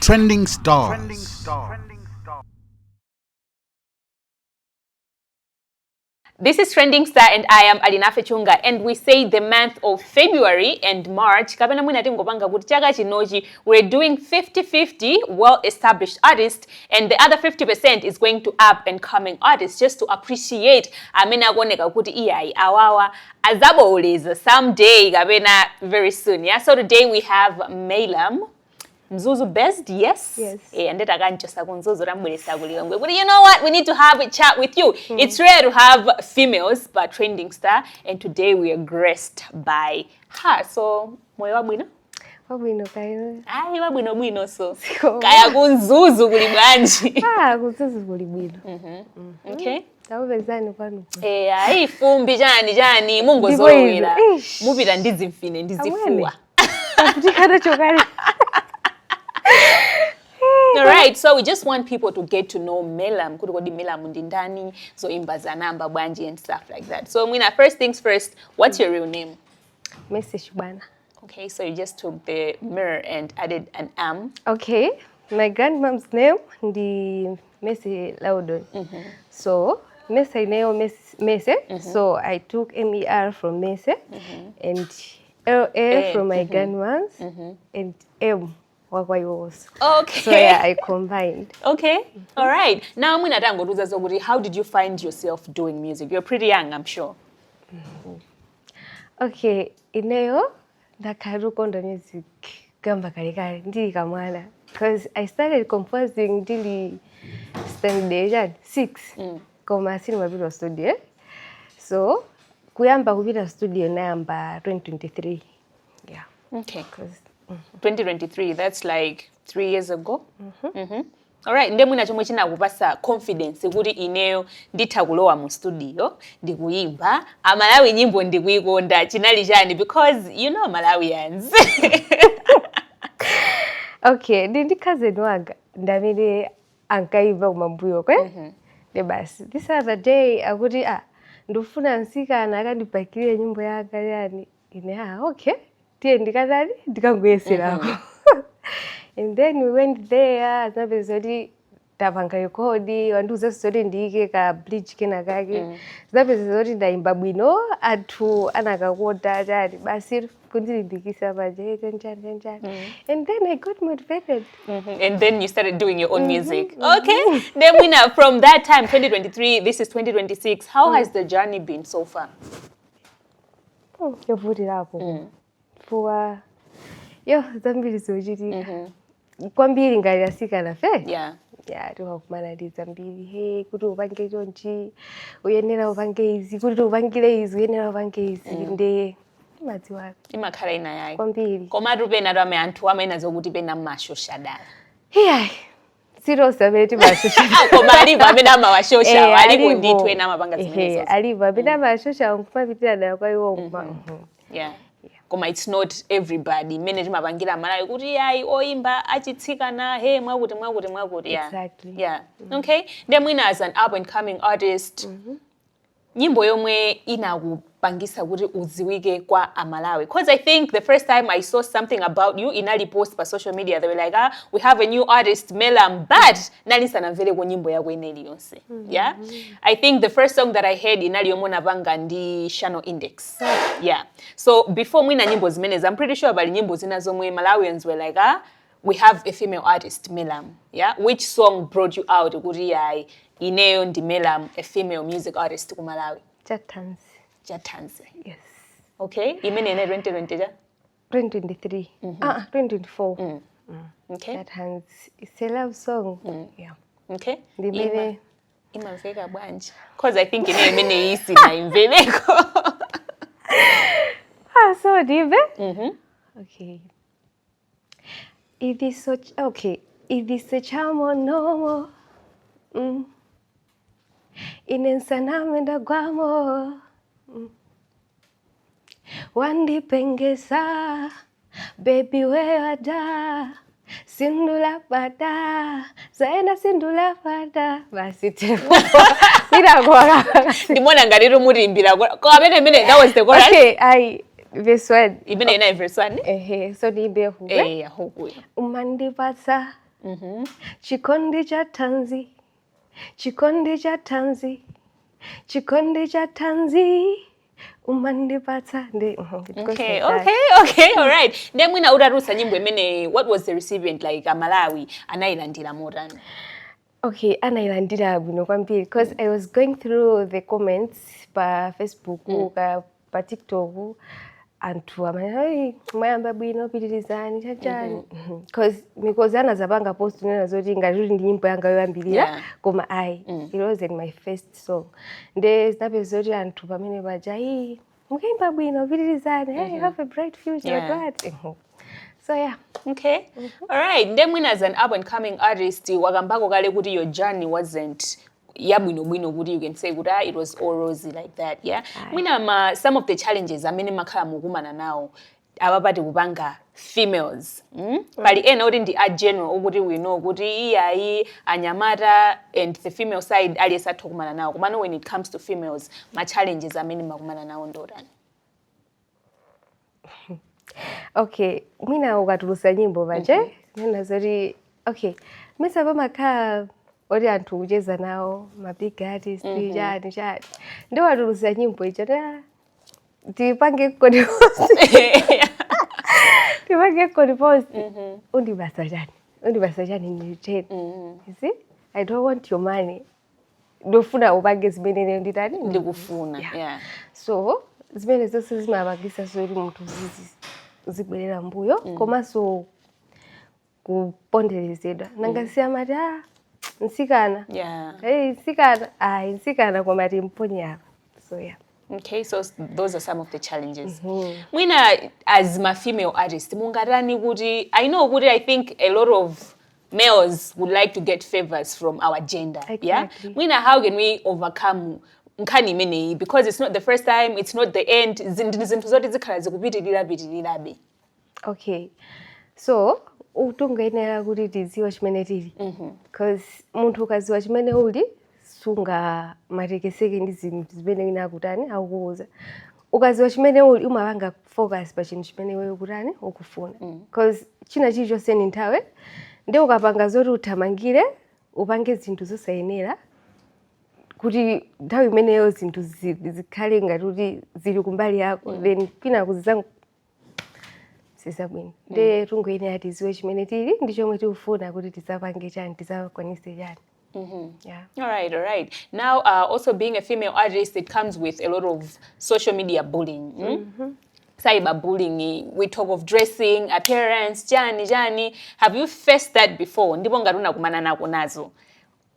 Trending Stars. This is Trending Star and I am Alina Fechunga, and we say the month of February and March kapena mwina tingopanga kuti chaka chinochi we're doing 50-50 well-established artists and the other 50% is going to up and coming artists just to appreciate amene akuoneka kuti iyayi awawa azaboleza someday kapena very soon. Yeah, so today we have Merlam. Mzuzu best, yes? Yes. And then again, just but you know what? We need to have a chat with you. It's rare to have females, but Trending Star, and today we are graced by her. So, moyo wabwino? Wabwino kaino. Ayi wabwino bwino so. Kaya kunzuzu kuli bwanji. Kunzuzu kuli bwino. Okay. Tawubezani kwanu. Ayi fumbi jani mungozowera. Mupita ndizimfine ndizifuwa. Akutikana chokali. All right, so we just want people to get to know Merlam, kuti Merlam ndindani, so imbazanamba bwanji and stuff like that. So first things first, what's your real name? Message bana. Okay, so you just took the mirror and added an am. Okay, my grandmom's name ndi Messe Laudon. So Messe name Messe. So I took MER from Messe and LA from my grandma's and M. Okay. So yeah, I combined. Okay. All right. Now how did you find yourself doing music? You're pretty young, I'm sure. Okay, ineyo ndakarukonda music gamba kale ndili kamwana because I started composing ndili standard 6 koma sini mapita studio. So kuyamba kupita studio namba 2023. Yeah. Okay. 2023, that's like 3 years ago. All right, nde mwina chomwe chinakupasa confidence kuti ineyo nditha kulowa mu studio ndikuyimba amalawi nyimbo ndikuyikonda chinali chani because you know Malawians. Okay, ndi cousin wanga ndamene ankayimba kumambuyo kwe. Ne basi this other day akuti ndofuna nsikana akandipakire nyimbo yanga yani ine okay. And then we went there, zabezodi tapanga rekodi, wanduza zodi ndike ka bleach kena kake. Zabezodi ndaimba bwino athu anakakonda chati basi kundilimbikisa baje njani. And then I got motivated. And then you started doing your own music. Okay. Then from that time 2023, this is 2026. How has the journey been so far? For zambiri zochitika kwambiri ngati asikana fe tiwakumanaliza mbiri he kuti upange chonchi uyenera upange izi kuti upangire izi uyenera upange izi nde madziwa imakhala ina yake kwambiri koma tupena twame anthu amene zokuti pena mashosha dala sirosa amene timashosha koma alipo amene amawashosha alipo ndithu ena amapanga zimenezo alipo amene amashosha nkumapitira dala kwa iwo koma it's not everybody mene timapangira Malawi kuti yayi oimba achitsikana he mwakuti exactly. Okay, then as an up and coming artist nyimbo yomwe inakupangisa kuti uziwike kwa Amalawi, because I think the first time I saw something about you inali post pa social media they were like we have a new artist Merlam but nalisana vele kwa nyimbo yako ineli yonse. Yeah, I think the first song that I heard inali yomona panga ndi Channel Index. Yeah, so before mwina nyimbo zimenezi I'm pretty sure bali nyimbo zina zomwe Malawians were like we have a female artist Merlam. Yeah, which song brought you out kuti yayi ineyo ndi Merlam, a female music artist ku Malawi? Chatansi. Yes. Okay, imene ene 2020 2023. 2024. Okay. Chatansi. It's a love song. Yeah. Okay. Ndimene imamveka bwanji because I think imene isi na imveleko. So dive. Okay. It is such chamo nomo. Inensanamenda gwamo. Wandipengesa baby where da sindula pada zaenda sindula pada basi tepo ira kwa ndimona ngati mulimbira kwa amene that was the chorus. Okay, verse 1 imene ina verse 1 so ndiimbe hukwe hukuyo umandipatsa chikondi cha tanzi chikondi cha tanzi chikondi cha tanzi umandipatsa okay all right ndiye mwina utarusa nyimbo imene what was the recipient like Malawi anayilandira motani? Okay, anailandira bwino kwambiri because I was going through the comments pa Facebook pa TikTok anthu amene mwayamba bwino pitirizani chachani because anazapanga post nena zoti ngati ndi nyimbo yanga yoyambirira koma it wasn't my first song nde zinapeza zoti anthu pamene paja mukayimba bwino pitirizani hey, have a bright future what so yeah. Okay. All right. Then when as an up and coming artist, wakambako kale kuti your journey wasn't yabwino kuti you can say kuti it was all rosy like that, yeah. Mwina some of the challenges amene makhala mukumana nawo abapati kupanga females. Pali ena oti ndi a general ukuthi we know kuti iyayi anyamata and the female side aliyesathu kumana nawo. Kumano when it comes to females, ma challenges amene makumana nawo ndotani. Okay, mwina ukatulusa nyimbo manje nena zoti okay mesa pamakhala oti anthu kucheza nawo ma big artist chani ndio watulusa nyimbo icho tipange kodi post tipange kodi post undibasa chani ni cheni you see I don't want your money ndofuna upange zimene nditani ndikufuna yeah so zimene zonse zimapangisa zoti munthu zibwerera mbuyo komanso kuponderezedwa nangasiya mati nsikana nsikana koma timponye apa so yeah. Okay, so those are some of the challenges. Mwina as my female artist mungatani kuti I know kuti I think a lot of males would like to get favors from our gender. Exactly. Yeah. Mwina how can we overcome nkhani imeneyi because it's not the first time, it's not the end, zinthu zoti zikhala zikupitirirabe. Okay, so utungayenera kuti tidziwe chimene tili because munthu ukadziwa chimene uli sunga matekeseke ndi zinthu zimene wina akutani akukuuza. Ukadziwa chimene uli umapanga focus pa chinthu chimene wewe ukutani ukufuna because china chilichonse ni nthawe ndi ukapanga zoti uthamangire upange zinthu zosayenera kuti nthawi imeneyo zinthu zikhale ngati kuti zili kumbali yako then kwina kuzizanga sisabwino nde tungoyenera tidziwe chimene tili ndi chomwe tikufuna kuti tisapange chani tisakwanise chani. Yeah. All right. Now, also being a female artist, it comes with a lot of social media bullying. Cyberbullying. We talk of dressing, appearance, jani. Have you faced that before? Ndipo ngati unakumana nako nazo.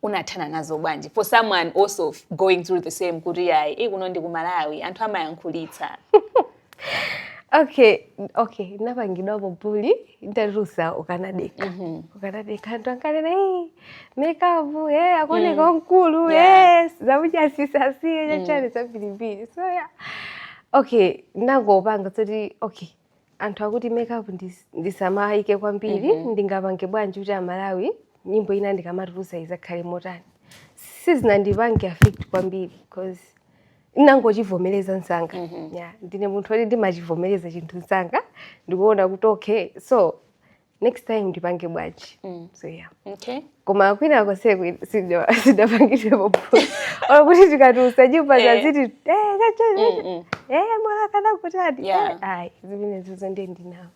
Unathana nazo bwanji? For someone also going through the same kuti kuno ndi ku Malawi, anthu amayankhulitsa. Okay, napangidwa bully ndarusa ukanadeka. Ukanadeka anthu ankanena makeup akoneka mkulu yes zamuja sisasiye chachani zapilipili. So yeah. Okay, nangopanga kuti anthu akuti makeup ndisamaike kwambiri ndingapange bwanji kuti Malawi nyimbo ina ndikamatulusa izakhale motani. Sizinandipange affect kwambiri because nangochivomereza nsanga. Yeah, ndine munthu oti ndimachivomereza chinthu nsanga ndikuona kuti okay so next time ndipange bwanji. So yeah. Okay. Koma kwina kose sidapangire popo. Ora kuti tikatulusa nyimbo zaziti mwana kana kutadi. Zimene zizo ndinawo.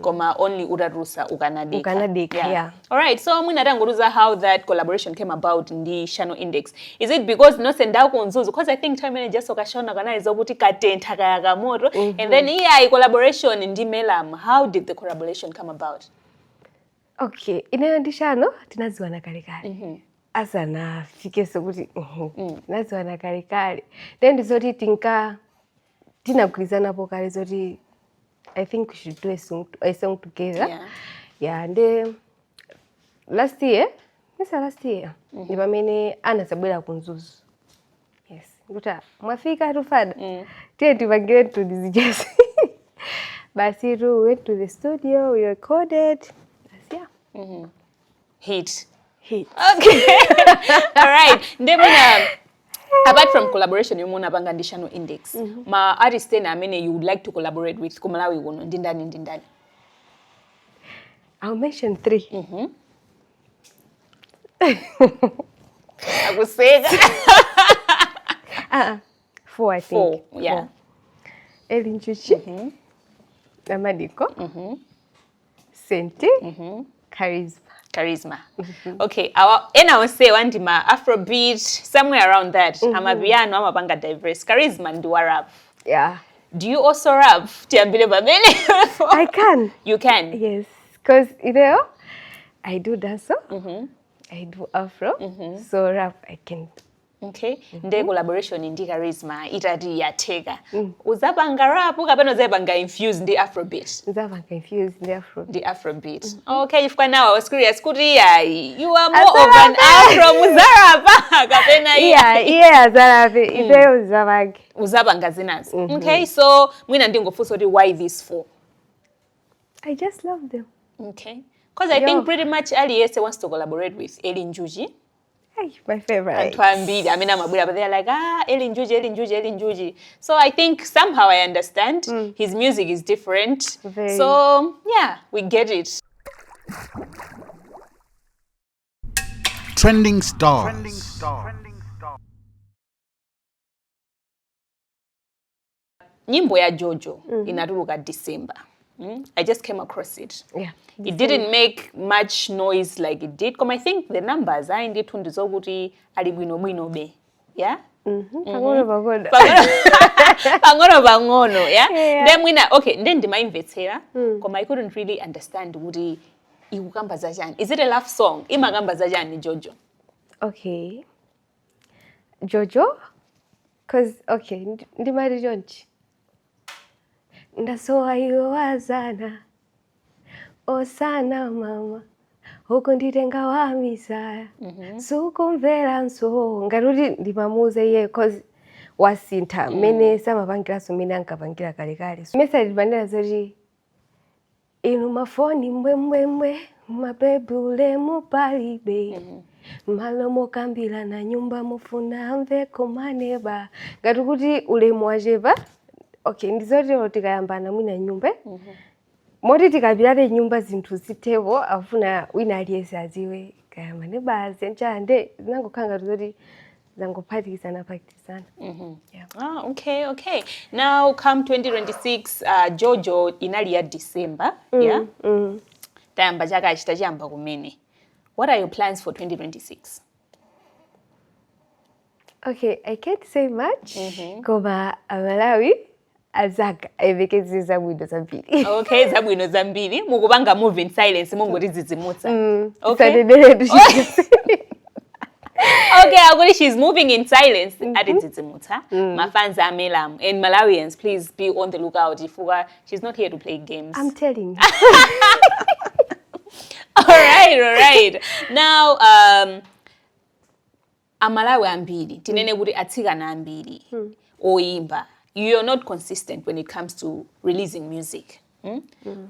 Koma only utarusa ukanadeka. Yeah. All right, so mwina tanguruza how that collaboration came about ndi Channel Index. Is it because no senda kunzuzu because I think time manager so kashona kanaliza kuti katentha kaya moto and then collaboration ndi Merlam. How did the collaboration come about? Okay, ine ndi Channel tinaziwana kale. Asana fikeso kuti tinaziwana kale. Then ndizoti tinagwirizana po kale zoti I think we should do a song together. Yeah, and last year, ndi pamene anasabwera kunzuzu. Yes, nguta mwafika tufada. Tiye tipangire to this. Basi we went to the studio, we recorded. Hit. Okay. All right. Ndemuna Apart from collaboration, you muna banga ndishano index. Ma artist ena amene you would like to collaborate with ku Malawi kuno ndindani. I'll mention 3. Akuseka. 4, I think. 4, yeah. 4. Elinchuchi. Amadiko. Sente. Charisma. Okay, I will say one ma Afrobeat, somewhere around that. Amapiano, amapanga diverse. Charisma and rap. Yeah. Do you also rap? I can. You can? Yes. Because, I do dance. I do Afro. So rap, I can. Okay. Nde collaboration in charisma, itadi yatega. Uzabanga rap, ukapeno zebanga infused the Afrobeat. Uzabanga infused the Afrobeat. The Afrobeat. Okay, if now I was curious, you are more of an Afro Muzarapa. Yeah, Zarabi. Uzabanga zinas. Okay, so mwina ndingo fuso di why this for? I just love them. Okay. Because I think pretty much Ali Ese wants to collaborate with Elin Juji. My favorite. And but they're like, Elin Juji. So I think somehow I understand. His music is different. So yeah, we get it. Trending stars. Nyimbo ya Jojo inatuluka December. I just came across it. Yeah. It didn't make much noise like it did. Come, I think the numbers are in the tundizoguti alibwino be. Yeah? Pangono bagoda. Pangono, yeah? Then we okay, then the mind vetera. Come, I couldn't really understand Woody Iwukamba Zajan. Is it a love song? Imagamba Zajan ni Jojo. Okay. Jojo? Cause okay, ndi mari jonchi. Ndasoa iyo wazana osana mama huko nditenga wa misaya sukumvera nso ngaruti ndimamuze iye cause wasintha mene samapangira so mene ankapangira kale message bandera zoti inu mafoni mbwembwembwe mabebule mupalibe malomo kambila na nyumba mufuna amveko maneba ngati kuti ulemu wacheva. Okay, ndizoti tikayambana mwina nyumba. Moti tikapirate nyumba zinthu zitevo afuna wina aliyese aziwe kayamba ne bazi nchande zinangokanga zoti zangophatikizana. Yeah. Okay. Now come 2026 Jojo inali ya December, yeah? Tayamba chaka chitachiyamba kumene. What are your plans for 2026? Okay, I can't say much. Koma Malawi azaka evekezi zabwino zambiri. Okay, zabwino zambiri. Mukubanga move in silence mungoti zizimutsa. Okay. Okay, Aguri, she's moving in silence. My fans are Merlam and Malawians. Please be on the lookout. She's not here to play games. I'm telling you. All right. Now, Amalawi ambiri. Tinene kuti atsika na ambiri. Oimba. You're not consistent when it comes to releasing music.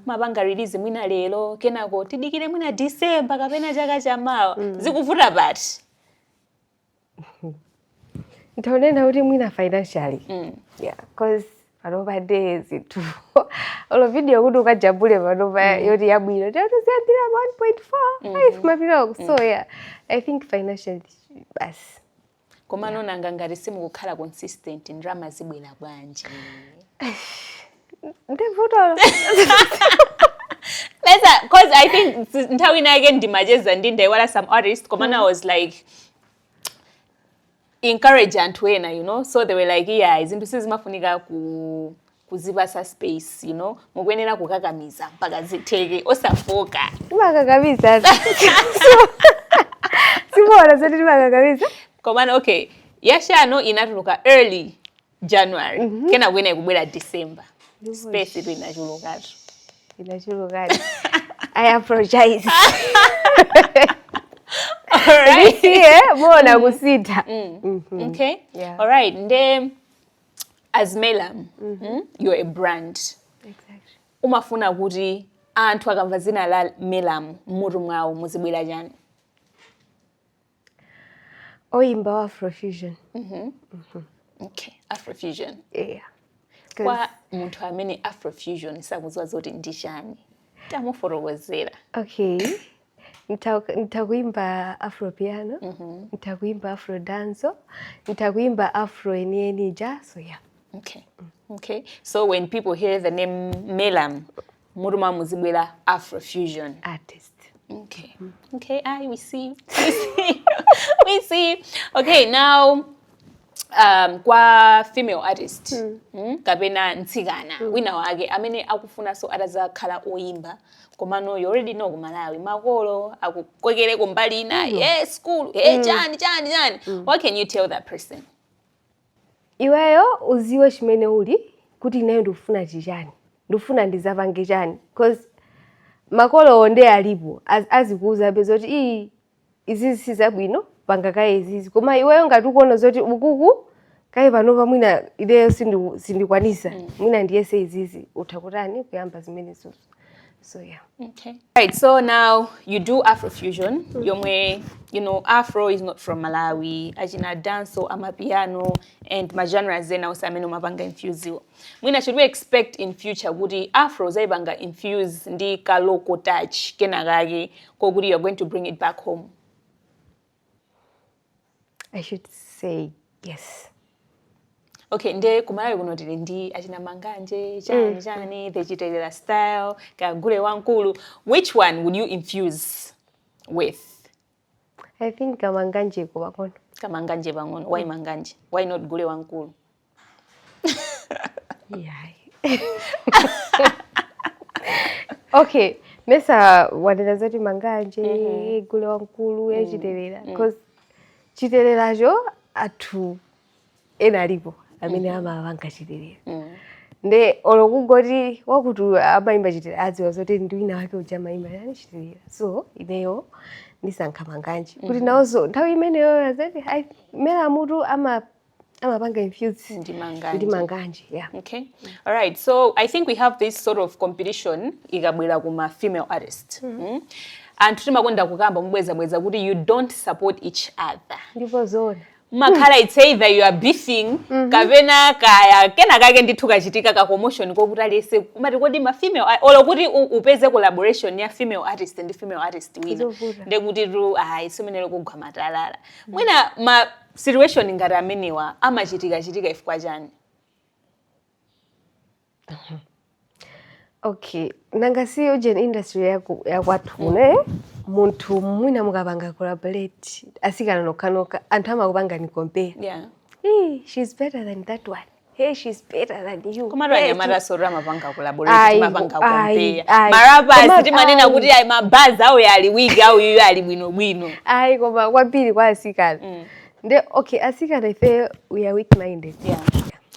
Mabanga release mwina lelo, kenako tidikire mwina December kapena chaka chamawa. Zikuvuta bati. Ntaonena kuti mwina financially. Yeah, because panopa days itu. Olo video kuti ukajabule panopa yoti yabwino. Tiyatira 1.4. Mapiro. So yeah, I think financially bas. Koma nona ngangari simu kukhala consistent in drama zibwela bwanji. Ndevuto. Because I think nthawi na again ndimajeza ndindaiwala some artists komana was like encourage antwena, you know, so they were like, yeah, izinto sizimafunika kuzibasa space, you know, mukwenera kukakamiza mpaka zitheke osafoka. Makakamiza. Simona zoti makakamiza. Komana okay, yashano inatuluka early January. Kena kwene kubwera December. Space itu inachulukatu. Inachulukatu. I apologize. All right. Mona kusita. Okay. Yeah. All right. Nde as Merlam, you're a brand. Exactly. Umafuna kuti anthu akamva zina la Merlam mutu mwawo muzibwera chani? oyimba wa Afrofusion. Okay, Afrofusion. Yeah. Kwa muntu amene Afrofusion sakuziwa zoti ndishani. Tamuforowezera. Okay. Nitakuimba Afro piano, nitakuimba Afro dance, nitakuimba Afro eni jazz, so yeah. Okay. Okay. So when people hear the name Merlam, muruma muzibwera Afrofusion Artist. Okay. Okay, we see. We see. Okay, now kwa female artist kapena ntsikana wina wake amene akufuna so atazakhala oyimba komano you already know ku Malawi makolo akukwekere kumbali ina school chani. What can you tell that person? Iweyo uziwe chimene uli kuti nayo ndikufuna chichani, ndikufuna ndizapange chani, because makolo onde alipo azikuuza bezoti izizi sizabwino panga kaye izizi, koma iweyo ngati ukuona zoti ukuku kaye panova mwina ideyo sindikwanisa mwina ndiyese izizi utakutani kuyamba zimene zozo. So yeah. Okay. Right, so now you do Afrofusion. Yomwe, you know, Afro is not from Malawi. Ajina dance or amapiano and my genre zena usameno mabanga infuse. Mwina, should we expect in future would Afro zaibanga infuse ndi ka local touch kenagage ko gudi you're going to bring it back home? I should say yes. Okay, nde kumalawi kuno tili ndi achina manganje, chani, the style, kagule wankulu. Which one would you infuse with? I think kamanganje kuba kono. Kamanganje bangono. Why manganje? Why not gule wankulu? Yeah. Okay, mesa wadena zoti manganje, gule wankulu, chitelela. Because chitelelajo atu enalipo. Amene amavanga chitelela. Nde olokugoti wakutu abayimba chitelela adziwa zoti ndiwina wake uja mayimba yani chitelela. So ineyo ndisankha manganje. Kuti nawozo nthawi imeneyo yazati mera mutu amapanga infuse ndi manganje. Yeah. Okay. All right. So I think we have this sort of competition ikabwera kuma female artist. And tutimakonda kukamba mbweza kuti you don't support each other. Ndipo zona. Makhala it's either you are beefing kavena kaya kena kage ndithu kachitika ka commotion kokuti lese kumati kodi ma female olo kuti upeze collaboration ya female artist and female artist wina ndekuti ru isomenelo kugwa matalala mwina ma situation ngati amenewa amachitika ifukwa chani? Okay, nanga si ujeni industry ya kwathu ne muntu mwina mukapanga collaborate asikana nokanoka anthu amakupanga ni compare. Yeah. Hey, she's better than that one. Hey, she's better than you. Koma ranya mara sora mapanga collaborate mapanga compare. Marapa sitimanena kuti ai mabaza au yali wig au yu yali bwino. Ai koma kwambiri kwa asikana. Nde okay, asikana ife we are weak minded. Yeah.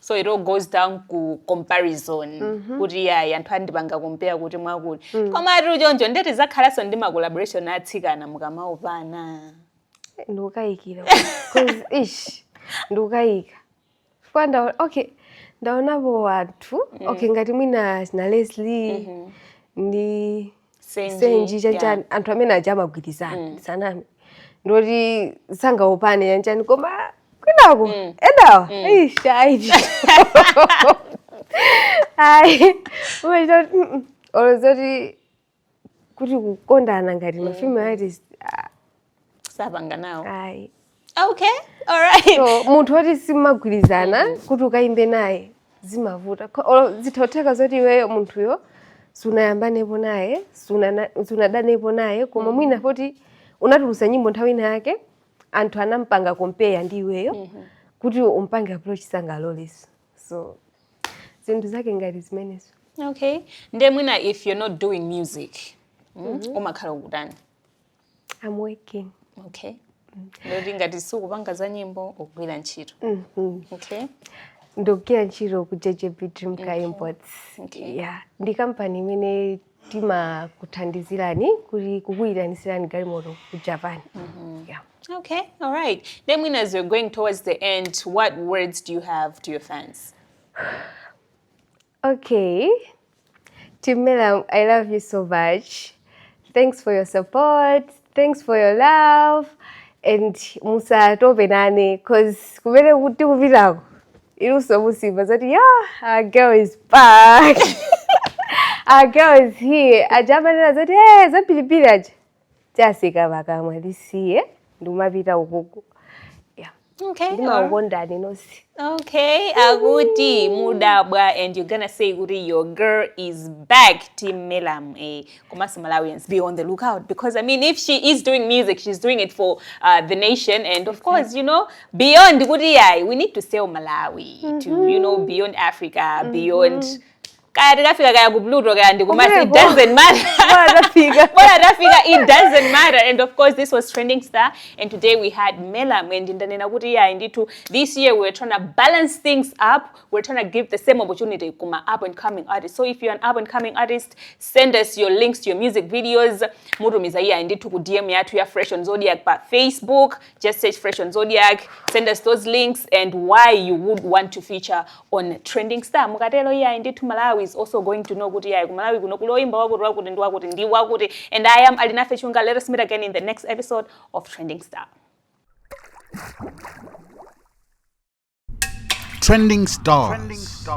So it all goes down to comparison. Kuti ya anthu andipanga compare kuti mwakuti. Koma rujonjo ndeti zakhala so ndima collaboration atsikana mukamaopana. Ndukayikira. Cause ndukayika. Kwanda okay, ndaonapo watu. Okay, ngati mwina na Leslie ndi Senji chanchani anthu amene ajamagwirizana sanami. Ndoti sangaopane chanchani koma kwinako edawa ayi olozoti kuti kukondana ngati ma female artist sapanga nawo. Ayi. Okay, all right. So munthu woti simagwirizana kuti ukaimbe naye zimavuta. Zithotheka zoti iweyo munthuyo sunayambanepo naye, sunadanepo naye, koma mwina poti unatulusa nyimbo nthawi yake anthu anampanga compare ndi iweyo kuti umpange approach sangalolesi. So zinthu zake ngati zimenezo. Okay. Nde mwina if you're not doing music, umakhala ukutani? I'm working. Okay. Ndoti ngati sukupanga za nyimbo ukugwira ntchito. Okay. Ndogwira ntchito ku JJB Dream Car Imports. Okay. Yeah. Ndi company imene timakuthandizirani kuti kukuyiranisirani galimoto ku Japan. Yeah. Okay, all right. Then as you're going towards the end, what words do you have to your fans? Okay. Team Merlam, I love you so much. Thanks for your support. Thanks for your love. and musatope nane cause kumene kuti kupitako iluso musiva zati yeah, our girl is back. Our girl is here. Ajamanena zati zapilipili aja chasika vakamwe lisiye ndumapita ukuku. Yeah. Okay. Ndimawukondani nosi. Okay, akuti mudabwa, and you're gonna say kuti your girl is back, Team Merlam. Kumasi Malawians, be on the lookout, because I mean, if she is doing music, she's doing it for the nation, and of course, you know, beyond kuti we need to sell Malawi to, you know, beyond Africa, beyond. It doesn't matter. It doesn't matter. And of course, this was Trending Star. And today we had Merlam. And this year we're trying to balance things up. We're trying to give the same opportunity to my up-and-coming artists. So if you're an up-and-coming artist, send us your links to your music videos. DM ya to your Fresh on Zodiak by Facebook. Just search Fresh on Zodiak. Send us those links and why you would want to feature on Trending Star. Malawi is also going to know kuti Malawi kuno kuloimba wakuti ndi wakuti, and I am Alina Fechunga. Let us meet again in the next episode of Trending Star. Trending Stars.